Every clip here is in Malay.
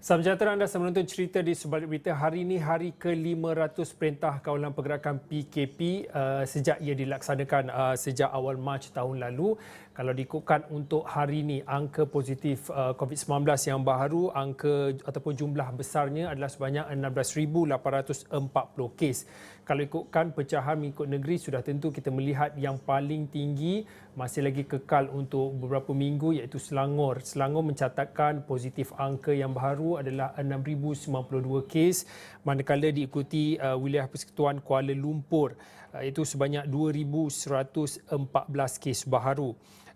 Salam sejahtera, anda sedang menonton cerita di sebalik berita. Hari ini hari ke-500 Perintah Kawalan Pergerakan PKP sejak ia dilaksanakan sejak awal Mac tahun lalu. Kalau diikutkan untuk hari ini, angka positif COVID-19 yang baru, angka ataupun jumlah besarnya adalah sebanyak 16,840 kes. Kalau ikutkan pecahan mengikut negeri, sudah tentu kita melihat yang paling tinggi masih lagi kekal untuk beberapa minggu, iaitu Selangor. Selangor mencatatkan positif angka yang baru adalah 6,092 kes, manakala diikuti wilayah Persekutuan Kuala Lumpur, iaitu sebanyak 2,114 kes baharu.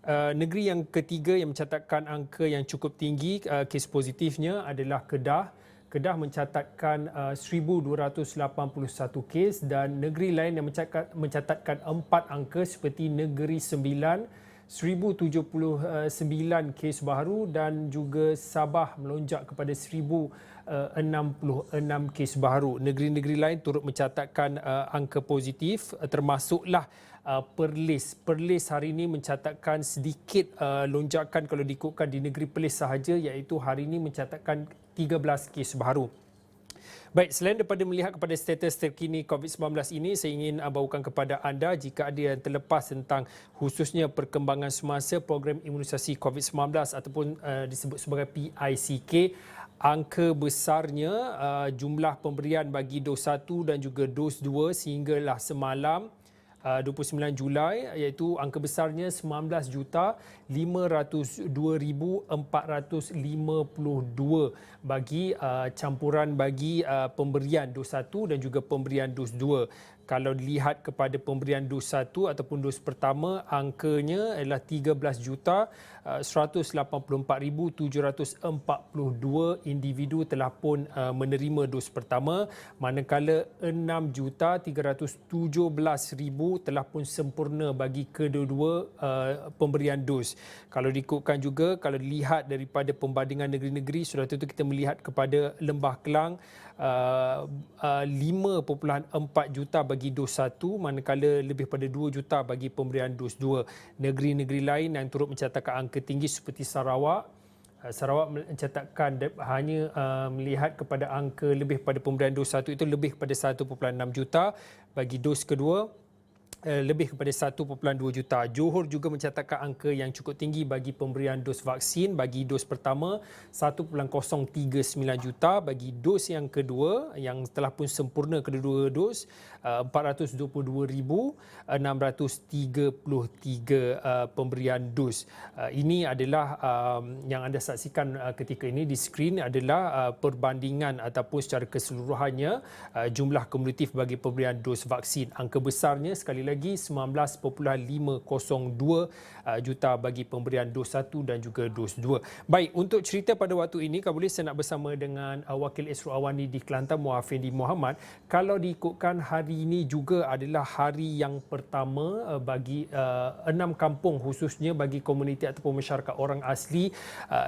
Negeri yang ketiga yang mencatatkan angka yang cukup tinggi kes positifnya adalah Kedah. Kedah mencatatkan 1,281 kes, dan negeri lain yang mencatatkan 4 angka seperti Negeri Sembilan, 1,079 kes baru, dan juga Sabah melonjak kepada 1,066 kes baru. Negeri-negeri lain turut mencatatkan angka positif, termasuklah Perlis. Perlis hari ini mencatatkan sedikit lonjakan kalau diikutkan di negeri Perlis sahaja, iaitu hari ini mencatatkan 13 kes baru. Baik, selain daripada melihat kepada status terkini COVID-19 ini, saya ingin bawakan kepada anda jika ada yang terlepas tentang khususnya perkembangan semasa program imunisasi COVID-19 ataupun disebut sebagai PICK. Angka besarnya jumlah pemberian bagi dos 1 dan juga dos 2 sehinggalah semalam 29 Julai, iaitu angka besarnya 19,502,452 bagi campuran bagi pemberian dos 1 dan juga pemberian dos 2. Kalau dilihat kepada pemberian dos 1 ataupun dos pertama, angkanya adalah 13,184,742 individu telah pun menerima dos pertama, manakala 6,317,000 telah pun sempurna bagi kedua-dua pemberian dos. Kalau diikutkan juga, kalau dilihat daripada pembandingan negeri-negeri, sudah tentu kita melihat kepada Lembah Kelang 5.4 juta bagi dos 1, manakala lebih pada 2 juta bagi pemberian dos 2. Negeri-negeri lain yang turut mencatatkan angka tinggi seperti Sarawak mencatatkan hanya melihat kepada angka lebih pada pemberian dos 1 itu lebih kepada 1.6 juta, bagi dos kedua lebih kepada 1.2 juta. Johor juga mencatatkan angka yang cukup tinggi bagi pemberian dos vaksin. Bagi dos pertama 1.039 juta, bagi dos yang kedua yang telah pun sempurna kedua-dua dos 422,633 pemberian dos. Ini adalah yang anda saksikan ketika ini di skrin adalah perbandingan ataupun secara keseluruhannya jumlah kumulatif bagi pemberian dos vaksin. Angka besarnya sekali lagi 19.502 juta bagi pemberian dos 1 dan juga dos 2. Baik, untuk cerita pada waktu ini, kalau boleh saya nak bersama dengan Wakil Esru Awani di Kelantan, Muafindi Muhammad. Kalau diikutkan hari ini juga adalah hari yang pertama bagi 6 kampung, khususnya bagi komuniti ataupun masyarakat orang asli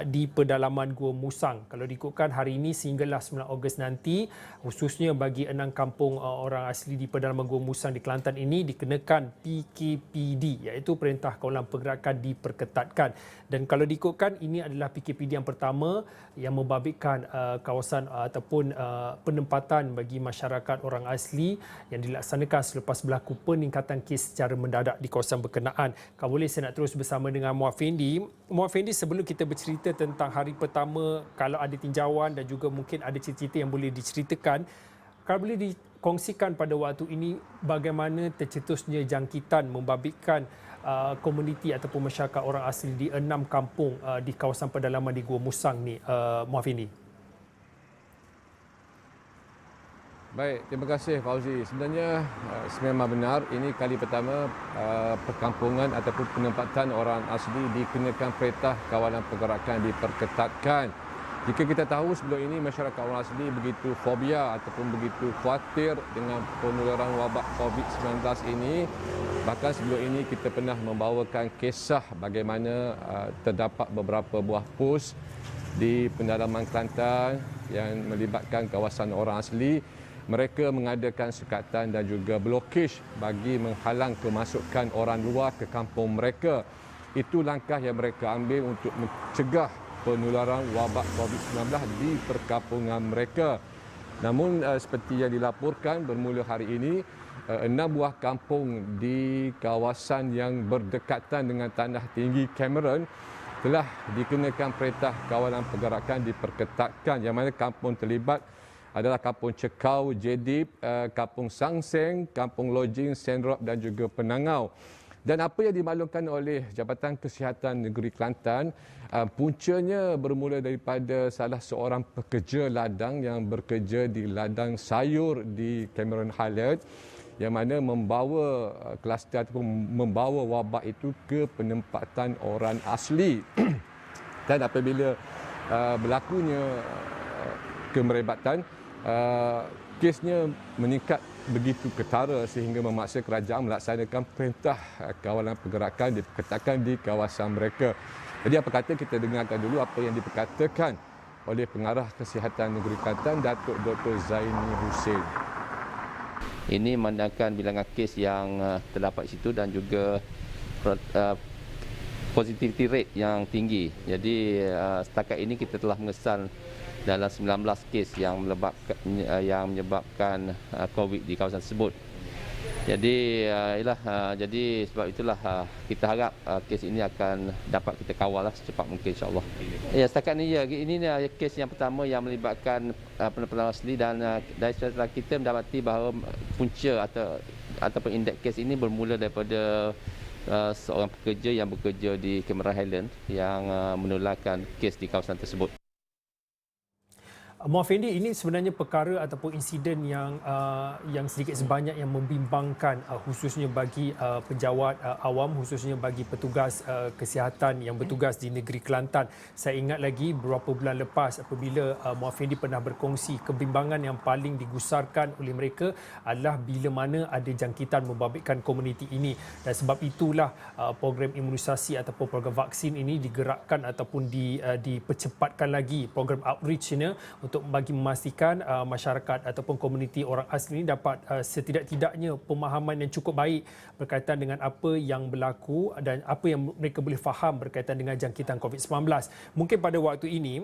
di pedalaman Gua Musang. Kalau diikutkan hari ini sehinggalah 9 Ogos nanti, khususnya bagi 6 kampung orang asli di pedalaman Gua Musang di Kelantan ini dikenakan PKPD, iaitu Perintah Kawalan Pergerakan diperketatkan. Dan kalau diikutkan, ini adalah PKPD yang pertama yang membabitkan kawasan ataupun penempatan bagi masyarakat orang asli yang dilaksanakan selepas berlaku peningkatan kes secara mendadak di kawasan berkenaan. Kalau boleh saya nak terus bersama dengan Muafindi. Muafindi, sebelum kita bercerita tentang hari pertama, kalau ada tinjauan dan juga mungkin ada cerita-cerita yang boleh diceritakan, kalau boleh dikongsikan pada waktu ini bagaimana tercetusnya jangkitan membabitkan komuniti ataupun masyarakat orang asli di 6 kampung di kawasan pedalaman di Gua Musang ni, Muafindi. Baik, terima kasih Fauzi. Sebenarnya memang benar, ini kali pertama perkampungan ataupun penempatan orang asli dikenakan Perintah Kawalan Pergerakan diperketatkan. Jika kita tahu sebelum ini masyarakat orang asli begitu fobia ataupun begitu khawatir dengan penularan wabak COVID-19 ini, bahkan sebelum ini kita pernah membawakan kisah bagaimana terdapat beberapa buah pos di pendalaman Kelantan yang melibatkan kawasan orang asli. Mereka mengadakan sekatan dan juga blokej bagi menghalang kemasukan orang luar ke kampung mereka. Itu langkah yang mereka ambil untuk mencegah penularan wabak COVID-19 di perkampungan mereka. Namun seperti yang dilaporkan bermula hari ini, 6 buah kampung di kawasan yang berdekatan dengan tanah tinggi Cameron telah dikenakan perintah kawalan pergerakan diperketatkan, yang mana kampung terlibat adalah Kampung Cekau, Jedip, Kampung Sangseng, Kampung Lojing, Sendrop dan juga Penangau. Dan apa yang dimaklumkan oleh Jabatan Kesihatan Negeri Kelantan, puncanya bermula daripada salah seorang pekerja ladang yang bekerja di ladang sayur di Cameron Highlands, yang mana membawa kluster ataupun membawa wabak itu ke penempatan orang asli. Dan apabila berlakunya kemerebatan, kesnya meningkat begitu ketara sehingga memaksa kerajaan melaksanakan perintah kawalan pergerakan diperketatkan di kawasan mereka. Jadi apa kata kita dengarkan dulu apa yang diperkatakan oleh Pengarah Kesihatan Negeri Kelantan, Datuk Dr. Zaini Hussein. Ini memandangkan bilangan kes yang terdapat di situ dan juga positivity rate yang tinggi. Jadi setakat ini kita telah mengesan dalam 19 kes yang menyebabkan COVID di kawasan tersebut. Jadi jadi sebab itulah kita harap kes ini akan dapat kita kawal secepat mungkin, insya-Allah. Ya, setakat ini ini kes yang pertama yang melibatkan penempatan asli, dan dari setelah kita mendapati bahawa punca ataupun indeks kes ini bermula daripada seorang pekerja yang bekerja di Cameron Highlands yang menularkan kes di kawasan tersebut. Muhammad Fendi, ini sebenarnya perkara ataupun insiden yang sedikit sebanyak yang membimbangkan khususnya bagi penjawat awam, khususnya bagi petugas kesihatan yang bertugas di negeri Kelantan. Saya ingat lagi beberapa bulan lepas apabila Muhammad Fendi pernah berkongsi kebimbangan yang paling digusarkan oleh mereka adalah bila mana ada jangkitan membabitkan komuniti ini. Dan sebab itulah program imunisasi ataupun program vaksin ini digerakkan ataupun dipercepatkan lagi program outreach-nya untuk bagi memastikan masyarakat ataupun komuniti orang asli ini dapat setidak-tidaknya pemahaman yang cukup baik berkaitan dengan apa yang berlaku dan apa yang mereka boleh faham berkaitan dengan jangkitan COVID-19. Mungkin pada waktu ini,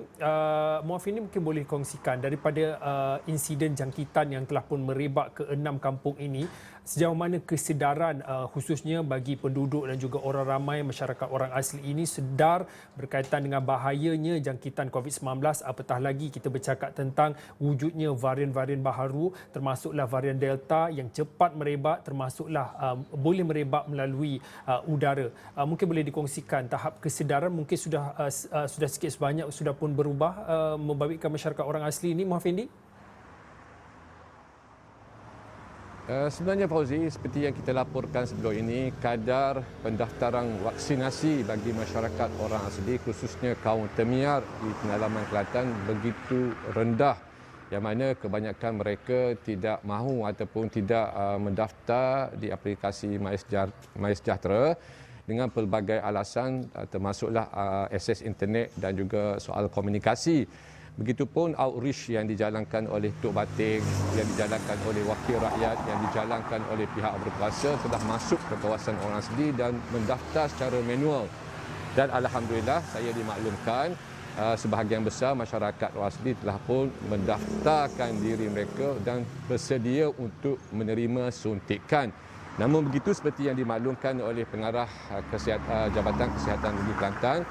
Muhammad ini mungkin boleh kongsikan daripada insiden jangkitan yang telah pun merebak ke 6 kampung ini, sejauh mana kesedaran khususnya bagi penduduk dan juga orang ramai masyarakat orang asli ini sedar berkaitan dengan bahayanya jangkitan COVID-19, apatah lagi kita bercakap tentang wujudnya varian-varian baharu termasuklah varian Delta yang cepat merebak, termasuklah boleh merebak melalui udara. Mungkin boleh dikongsikan tahap kesedaran mungkin sudah sikit sebanyak sudah pun berubah membabitkan masyarakat orang asli ini, Muhammad Fendi? Sebenarnya Fauzi, seperti yang kita laporkan sebelum ini, kadar pendaftaran vaksinasi bagi masyarakat orang asli khususnya kaum termiar di pengalaman Kelantan begitu rendah, yang mana kebanyakan mereka tidak mahu ataupun tidak mendaftar di aplikasi MySejahtera dengan pelbagai alasan, termasuklah akses internet dan juga soal komunikasi. Begitupun outreach yang dijalankan oleh Tok Batin, yang dijalankan oleh wakil rakyat, yang dijalankan oleh pihak berkuasa telah masuk ke kawasan orang asli dan mendaftar secara manual. Dan alhamdulillah saya dimaklumkan sebahagian besar masyarakat orang asli telah pun mendaftarkan diri mereka dan bersedia untuk menerima suntikan. Namun begitu seperti yang dimaklumkan oleh Pengarah Jabatan Kesihatan Negeri Kelantan,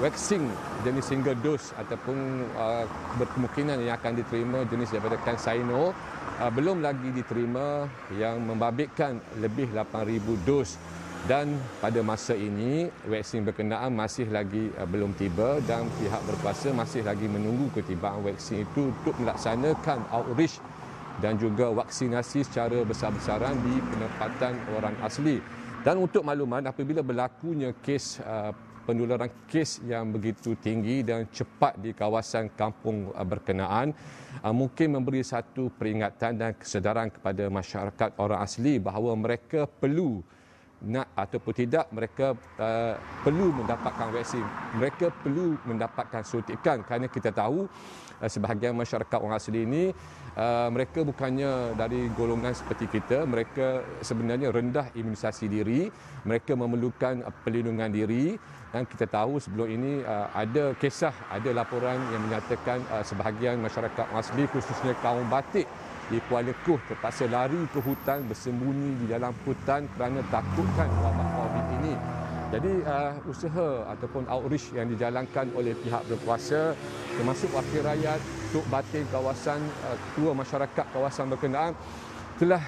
vaksin jenis single dose ataupun berkemungkinan yang akan diterima jenis daripada CanSino belum lagi diterima, yang membabitkan lebih 8,000 dos, dan pada masa ini vaksin berkenaan masih lagi belum tiba dan pihak berkuasa masih lagi menunggu ketibaan vaksin itu untuk melaksanakan outreach dan juga vaksinasi secara besar-besaran di penempatan orang asli. Dan untuk makluman, apabila berlakunya kes penularan kes yang begitu tinggi dan cepat di kawasan kampung berkenaan, mungkin memberi satu peringatan dan kesedaran kepada masyarakat orang asli bahawa mereka perlu nak ataupun tidak, mereka perlu mendapatkan vaksin. Mereka perlu mendapatkan suntikan kerana kita tahu sebahagian masyarakat orang asli ini mereka bukannya dari golongan seperti kita, mereka sebenarnya rendah imunisasi diri, mereka memerlukan perlindungan diri. Dan kita tahu sebelum ini ada kisah, ada laporan yang menyatakan sebahagian masyarakat orang asli khususnya kaum batik di Kuala Kuh terpaksa lari ke hutan, bersembunyi di dalam hutan kerana takutkan wabak COVID ini. Jadi usaha ataupun outreach yang dijalankan oleh pihak berkuasa termasuk wakil rakyat, tok batin kawasan, ketua masyarakat kawasan berkenaan telah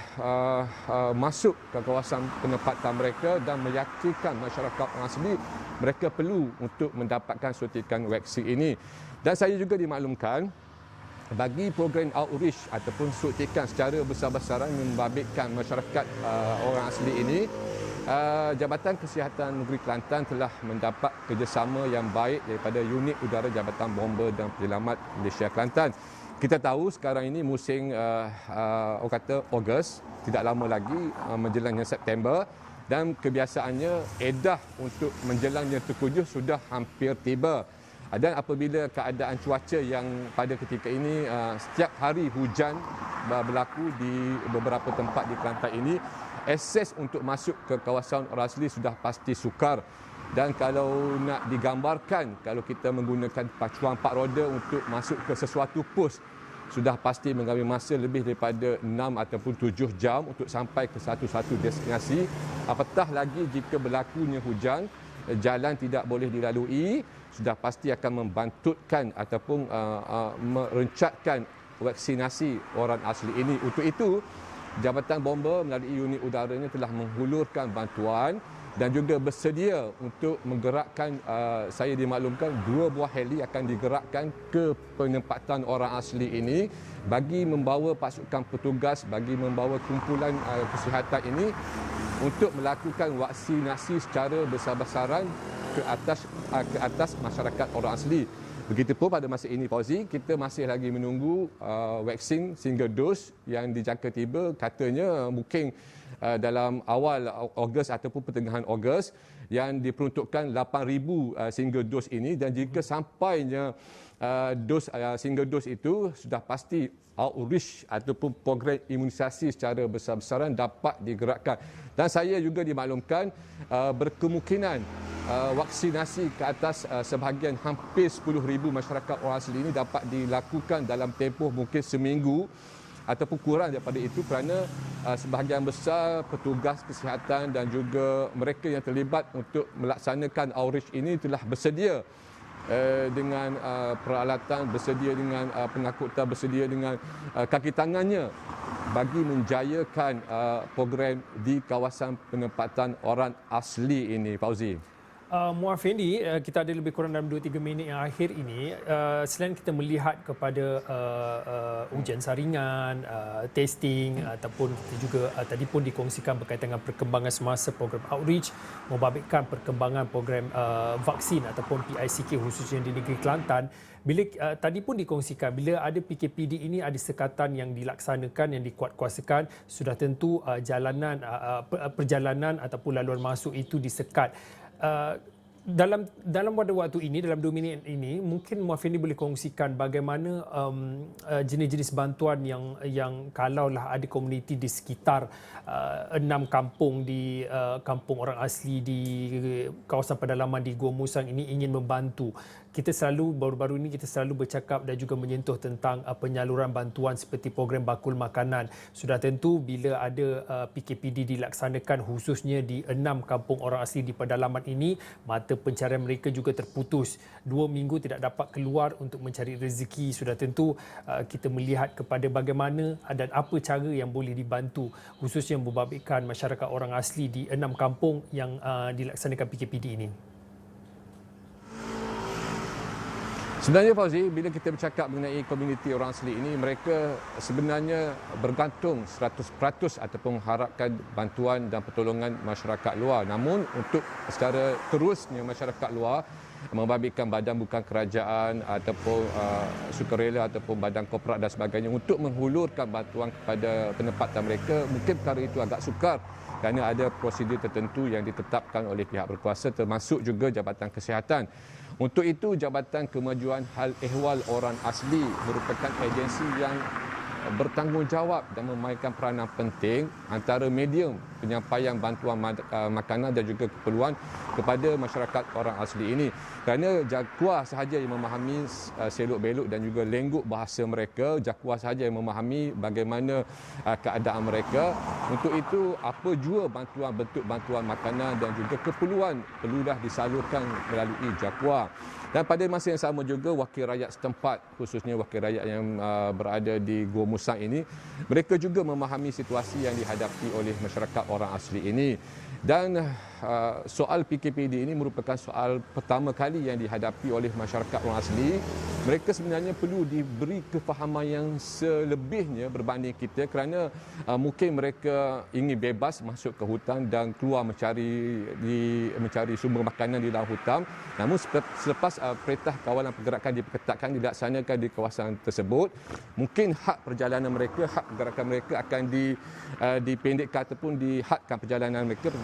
masuk ke kawasan penempatan mereka dan meyakinkan masyarakat orang asli mereka perlu untuk mendapatkan suntikan vaksin ini. Dan saya juga dimaklumkan bagi program outreach ataupun suntikan secara besar-besaran membabitkan masyarakat orang asli ini, Jabatan Kesihatan Negeri Kelantan telah mendapat kerjasama yang baik daripada unit udara Jabatan Bomba dan Penyelamat Malaysia Kelantan. Kita tahu sekarang ini musim orang kata Ogos, tidak lama lagi menjelangnya September, dan kebiasaannya edah untuk menjelangnya Tengkujuh sudah hampir tiba. Dan apabila keadaan cuaca yang pada ketika ini setiap hari hujan berlaku di beberapa tempat di Kelantan ini, akses untuk masuk ke kawasan orang asli sudah pasti sukar. Dan kalau nak digambarkan, kalau kita menggunakan pacuan 4 roda untuk masuk ke sesuatu pos, sudah pasti mengambil masa lebih daripada 6 ataupun 7 jam untuk sampai ke satu-satu destinasi. Apatah lagi jika berlakunya hujan, jalan tidak boleh dilalui, sudah pasti akan membantutkan ataupun merencatkan vaksinasi orang asli ini. Untuk itu, Jabatan Bomba melalui unit udaranya telah menghulurkan bantuan dan juga bersedia untuk menggerakkan, saya dimaklumkan 2 buah heli akan digerakkan ke penempatan orang asli ini bagi membawa pasukan petugas, bagi membawa kumpulan kesihatan ini untuk melakukan vaksinasi secara besar-besaran ke atas masyarakat orang asli. Begitupun pada masa ini, Fauzi, kita masih lagi menunggu vaksin single dose yang dijangka tiba, katanya mungkin dalam awal Ogos ataupun pertengahan Ogos, yang diperuntukkan 8,000 single dose ini, dan jika sampainya dos single dose itu, sudah pasti outreach ataupun program imunisasi secara besar-besaran dapat digerakkan. Dan saya juga dimaklumkan berkemungkinan vaksinasi ke atas sebahagian hampir 10,000 masyarakat orang asli ini dapat dilakukan dalam tempoh mungkin seminggu ataupun kurang daripada itu, kerana sebahagian besar petugas kesihatan dan juga mereka yang terlibat untuk melaksanakan outreach ini telah bersedia dengan peralatan, bersedia dengan pengakutan, bersedia dengan kaki tangannya bagi menjayakan program di kawasan penempatan orang asli ini, Fauzi. Muar Fendi, kita ada lebih kurang dalam 2-3 minit yang akhir ini. Selain kita melihat kepada ujian saringan, testing ataupun kita juga tadi pun dikongsikan berkaitan dengan perkembangan semasa program outreach, membabitkan perkembangan program vaksin ataupun PICK khususnya di negeri Kelantan. Bila tadi pun dikongsikan, bila ada PKPD ini ada sekatan yang dilaksanakan, yang dikuatkuasakan, sudah tentu perjalanan ataupun laluan masuk itu disekat. Dalam pada waktu ini, dalam 2 minit ini, mungkin Muafini boleh kongsikan bagaimana jenis-jenis bantuan yang kalaulah ada komuniti di sekitar 6 kampung di kampung orang asli di kawasan pedalaman di Gua Musang ini ingin membantu. Kita selalu, baru-baru ini kita selalu bercakap dan juga menyentuh tentang penyaluran bantuan seperti program bakul makanan. Sudah tentu bila ada PKPD dilaksanakan khususnya di 6 kampung orang asli di pedalaman ini, mata pencarian mereka juga terputus. 2 minggu tidak dapat keluar untuk mencari rezeki. Sudah tentu kita melihat kepada bagaimana dan apa cara yang boleh dibantu khususnya membabitkan masyarakat orang asli di 6 kampung yang dilaksanakan PKPD ini. Sebenarnya, Fauzi, bila kita bercakap mengenai komuniti orang asli ini, mereka sebenarnya bergantung 100% ataupun mengharapkan bantuan dan pertolongan masyarakat luar. Namun untuk secara terusnya masyarakat luar membabitkan badan bukan kerajaan ataupun sukarela ataupun badan korporat dan sebagainya untuk menghulurkan bantuan kepada penempatan mereka, mungkin perkara itu agak sukar. kerana ada prosedur tertentu yang ditetapkan oleh pihak berkuasa termasuk juga Jabatan Kesihatan. Untuk itu, Jabatan Kemajuan Hal Ehwal Orang Asli merupakan agensi yang bertanggungjawab dan memainkan peranan penting antara medium penyampaian bantuan makanan dan juga keperluan kepada masyarakat orang asli ini. Kerana Jaguar sahaja yang memahami selok-belok dan juga lengguk bahasa mereka, Jaguar sahaja yang memahami bagaimana keadaan mereka. Untuk itu, apa jua bentuk bantuan makanan dan juga keperluan perlulah disalurkan melalui Jaguar. Dan pada masa yang sama juga, wakil rakyat setempat, khususnya wakil rakyat yang berada di Gua Musang ini, mereka juga memahami situasi yang dihadapi oleh masyarakat orang asli ini. Dan soal PKPD ini merupakan soal pertama kali yang dihadapi oleh masyarakat orang asli. Mereka sebenarnya perlu diberi kefahaman yang selebihnya berbanding kita, kerana mungkin mereka ingin bebas masuk ke hutan dan keluar mencari sumber makanan di dalam hutan. Namun selepas Perintah Kawalan Pergerakan diperketatkan, dilaksanakan di kawasan tersebut, mungkin hak perjalanan mereka, hak pergerakan mereka akan dipendekkan ataupun dihadkan perjalanan mereka,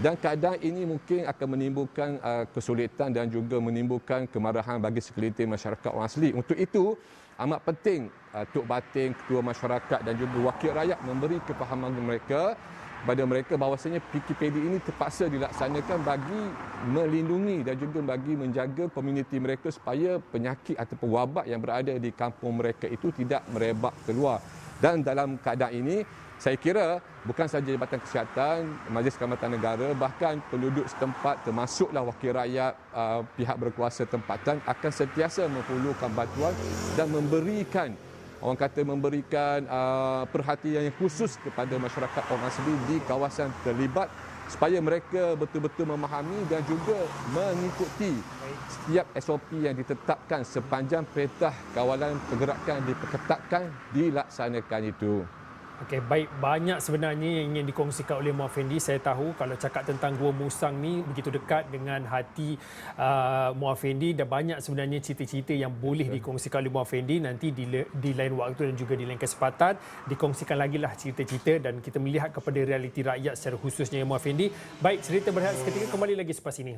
dan keadaan ini mungkin akan menimbulkan kesulitan dan juga menimbulkan kemarahan bagi sekelintir masyarakat orang asli. Untuk itu, amat penting Tok Batin, ketua masyarakat dan juga wakil rakyat memberi kefahaman kepada mereka bahawasanya PKPD ini terpaksa dilaksanakan bagi melindungi dan juga bagi menjaga komuniti mereka supaya penyakit ataupun wabak yang berada di kampung mereka itu tidak merebak keluar. Dan dalam keadaan ini, saya kira bukan sahaja Jabatan Kesihatan, Majlis Kehormatan Negara, bahkan penduduk setempat termasuklah wakil rakyat, pihak berkuasa tempatan akan sentiasa memperlukan bantuan dan memberikan perhatian yang khusus kepada masyarakat orang asli di kawasan terlibat supaya mereka betul-betul memahami dan juga mengikuti setiap SOP yang ditetapkan sepanjang Perintah Kawalan Pergerakan diperketatkan dilaksanakan itu. Okey, baik, banyak sebenarnya yang ingin dikongsikan oleh Muhammad Effendi. Saya tahu kalau cakap tentang Gua Musang ni begitu dekat dengan hati Muhammad Effendi, dan banyak sebenarnya cerita-cerita yang boleh dikongsikan oleh Muhammad Effendi. Nanti di lain waktu dan juga di lain kesempatan dikongsikan lagi lah cerita-cerita dan kita melihat kepada realiti rakyat secara khususnya Muhammad Effendi. Baik, cerita berhad seketika kembali lagi selepas ini.